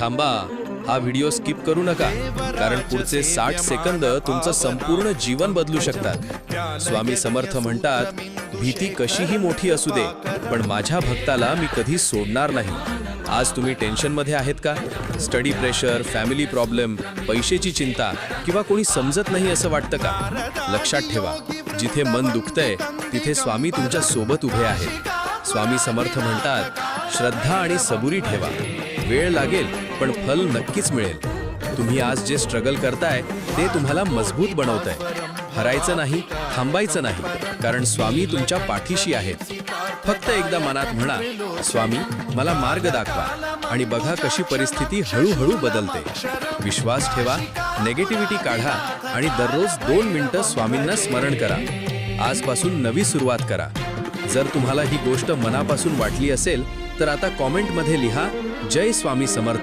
थांबा, हा video skip करू नका, कारण पुढचे 60 सेकंद तुमचं संपूर्ण जीवन बदलू शकतात. स्वामी समर्थ म्हणतात, भीती कशीही मोठी असू दे, पण माझ्या भक्ताला मी कधी सोडणार नाही. आज तुम्ही टेन्शनमध्ये आहेत का? स्टडी प्रेशर, फॅमिली प्रॉब्लेम, पैशाची चिंता किंवा कोणी समजत नाही असं वाटतं का? लक्षात ठेवा, जिथे मन दुखतंय तिथे स्वामी तुमच्या सोबत उभे आहेत. स्वामी समर्थ म्हणतात, श्रद्धा आणि सबुरी ठेवा. वेळ लागेल पण फल नक्कीच मिळेल. तुम्ही आज जे स्ट्रगल करताय ते तुम्हाला मजबूत बनवतंय. हरायचं नाही, थांबायचं नाही, कारण स्वामी तुमच्या पाठीशी आहेत. फक्त एकदा मनात म्हणा, स्वामी मला मार्ग दाखवा, आणि बघा कशी परिस्थिती हळूहळू बदलते. विश्वास ठेवा, नेगेटिव्हिटी काढा आणि दररोज 2 मिनिटं स्वामींना स्मरण करा. आजपासून नवी सुरुवात करा. जर तुम्हाला ही गोष्ट मनापासून वाटली असेल तर आता कॉमेंटमध्ये लिहा, जय स्वामी समर्थ.